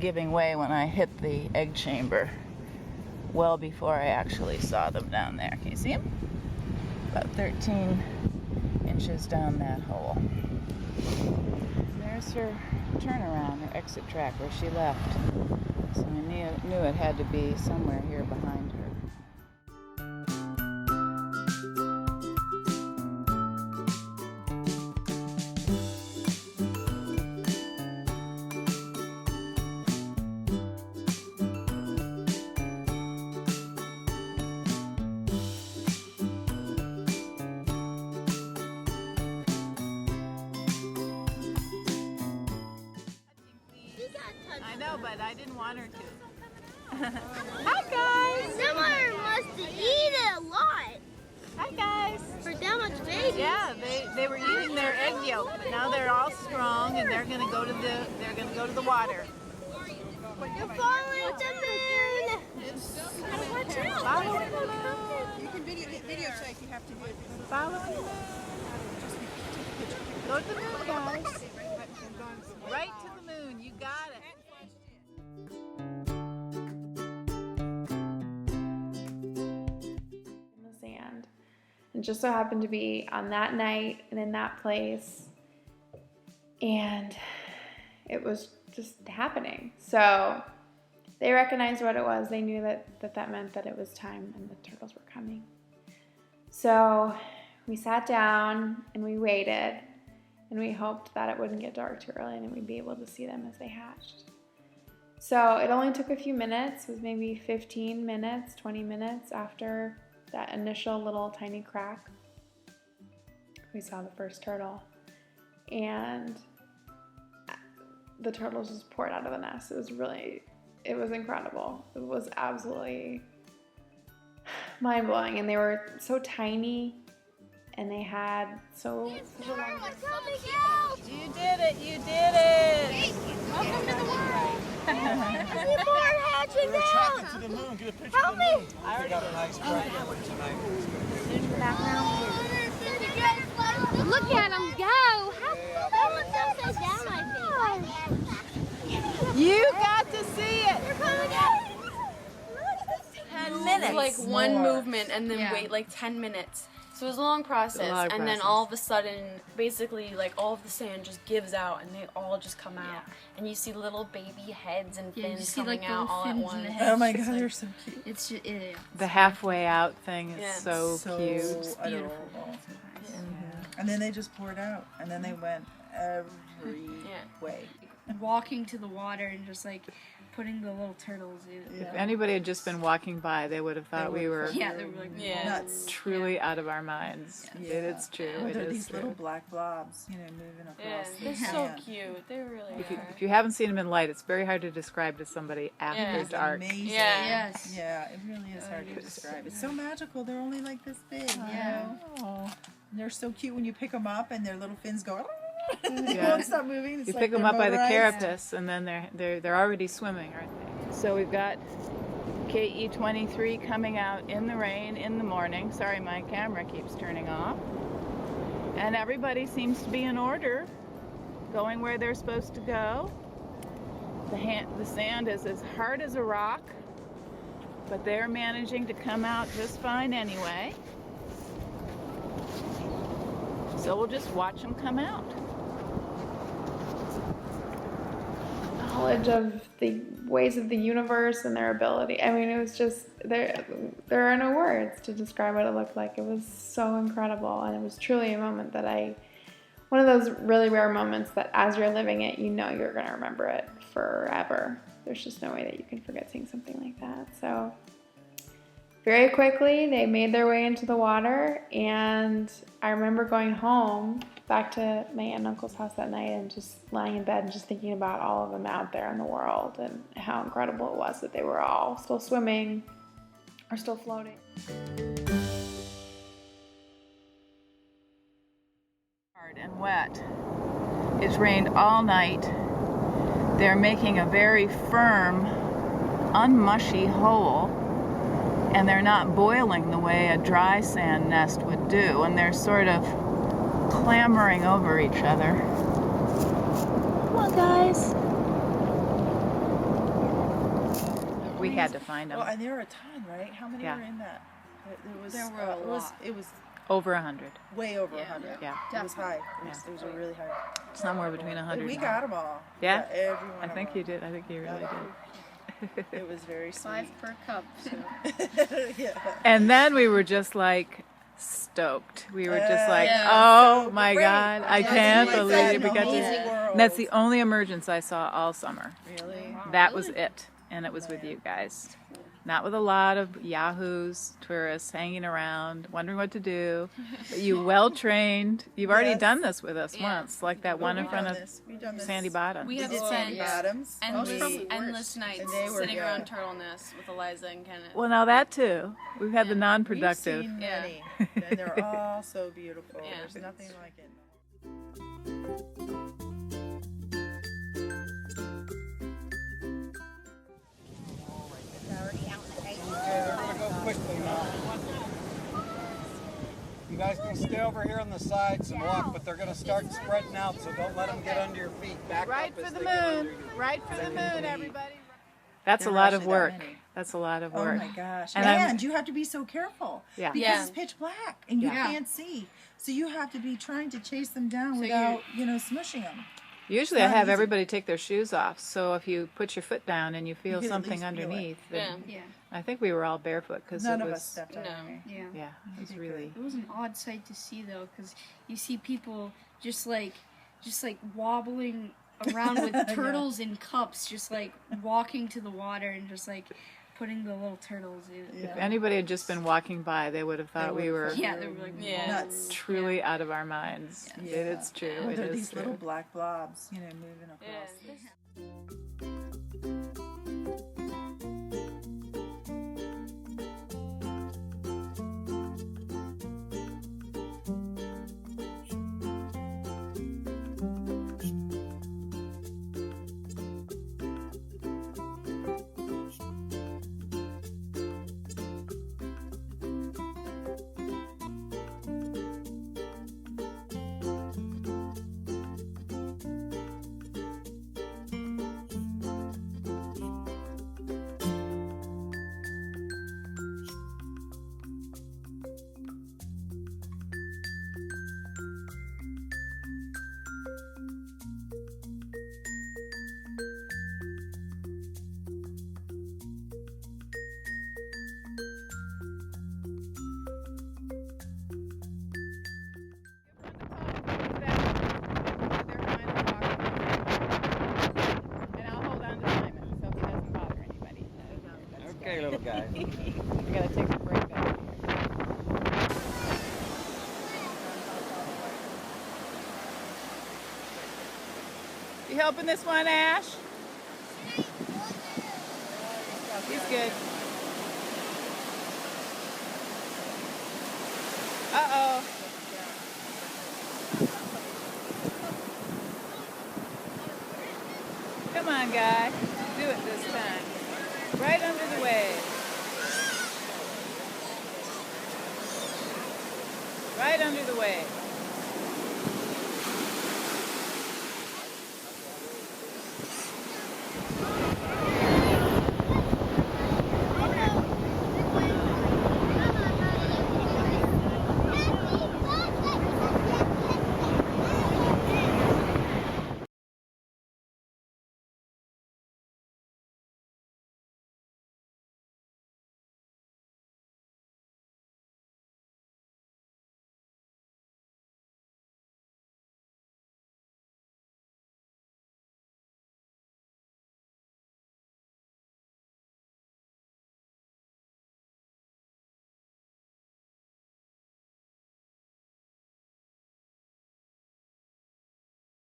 giving way when I hit the egg chamber well before I actually saw them down there. Can you see them? About 13 inches down that hole. There's her turnaround, her exit track where she left. So I knew it had to be somewhere here behind her. I know, but I didn't want her to. Hi guys! Someone must eat it a lot. Hi guys! For that much baby. Yeah, they were eating their egg yolk, but now they're all strong and they're gonna go to the water. You're following the moon. Watch out! Following the moon. You can videotape. You have to do it. Following the moon. Go to the moon, guys. Right to the moon. You got it. In the sand. And just so happened to be on that night and in that place. And it was just happening. So they recognized what it was. They knew that meant that it was time and the turtles were coming. So we sat down and we waited. And we hoped that it wouldn't get dark too early and we'd be able to see them as they hatched. So it only took a few minutes. It was maybe 15 minutes, 20 minutes after that initial little tiny crack. We saw the first turtle. And the turtles just poured out of the nest. It was incredible. It was absolutely mind-blowing. And they were so tiny. And they had so long. You did it! You did it! Welcome to the world. There's more hatching out. To the moon. Get a picture Help of me. the moon. I got a nice bright one tonight. Look at them go. That one's upside down, I think. You got to see it! They're coming out. 10 minutes. Like one movement and then wait like 10 minutes. So it was a long process, and then all of a sudden, basically, like all of the sand just gives out, and they all just come out, and you see little baby heads and fins coming out all at once. Oh my God, they're so cute. It's just, The halfway out thing is so cute. It's beautiful. And then they just poured out, and then they went every way. Walking to the water and just like putting the little turtles in. If anybody had just been walking by, they would have thought we were they were like nuts. truly out of our minds. Yeah. It's true. It They're is these true. little black blobs, moving across. they're so cute. They really If you haven't seen them in light, it's very hard to describe to somebody after dark. Amazing. Yeah. Yeah, it really is hard to describe. It's so magical. They're only like this big. Oh. They're so cute when you pick them up and their little fins go. They Yeah. won't stop moving. It's You like pick them they're up by the motorized. carapace, and then they're already swimming, aren't they? So we've got KE-23 coming out in the rain in the morning. Sorry, my camera keeps turning off. And everybody seems to be in order, going where they're supposed to go. The sand is as hard as a rock, but they're managing to come out just fine anyway. So we'll just watch them come out. Knowledge of the ways of the universe and their ability. I mean, it was just, there are no words to describe what it looked like. It was so incredible, and it was truly a moment that one of those really rare moments that as you're living it, you're going to remember it forever. There's just no way that you can forget seeing something like that. So very quickly, they made their way into the water, and I remember going home back to my aunt and uncle's house that night and just lying in bed and just thinking about all of them out there in the world and how incredible it was that they were all still swimming or still floating. Hard and wet. It's rained all night. They're making a very firm, unmushy hole, and they're not boiling the way a dry sand nest would do, and they're sort of clambering over each other. Come on, guys. We had to find them. Well, and there were a ton, right? How many Yeah. were in that? There were a lot. It was Over 100. way over 100. Yeah. It was high. It was a really high. Somewhere between 100. We and got them all. Yeah? We got every one I of think them. you did. I think you really did. It was very sweet. 5 per cup. So. Yeah. And then we were just like stoked. We were just like, Yeah. oh So my great. God, I It was can't like believe that it. We in got the to. whole world. And that's the only emergence I saw all summer. Really? That was it. And it was with you guys. Not with a lot of yahoos, tourists hanging around, wondering what to do. But you well-trained. You've already Yes. done this with us once, like that one in front of We've done this. Sandy Bottom. We We had did Sandy Bottoms. endless nights And they were sitting good. around Turtle Nest with Eliza and Kenneth. Well, now that too. We've had the non-productive. We've seen Yeah. many, and they're all so beautiful. Yeah. There's nothing like it. Okay, we're gonna go quickly now. You guys can stay over here on the sides and walk, but they're gonna start spreading out, so don't let them get under your feet. Back Right up for as the they get under moon. you. Right for the Then you moon, bleed. everybody. That's a There were lot of actually that work. many. That's a lot of Oh work. my gosh. And And, I'm- you have to be so careful. Yeah. Because Yeah. it's pitch black and you Yeah. can't see. So you have to be trying to chase them down So without, smushing them. Usually I not have easy. everybody take their shoes off, so if you put your foot down and you feel You can at something least feel it. underneath, then Yeah. I think we were all barefoot because None it of was. us stepped on no. anything. Yeah. Yeah, it was really. It was an odd sight to see though, because you see people just like wobbling around with turtles in cups, just like walking to the water and just like putting the little turtles in. If anybody had just been walking by, they would have thought we were Yeah, they were like, Yeah. Nuts. truly out of our minds. Yeah. It's true. Oh, It they're is these little true. black blobs, moving across. Yeah. Okay, little guy. We gotta take a break now. You helping this one, Ash? He's good. Uh-oh. Come on, guy. Do it this time. Right under the wave. Right under the wave.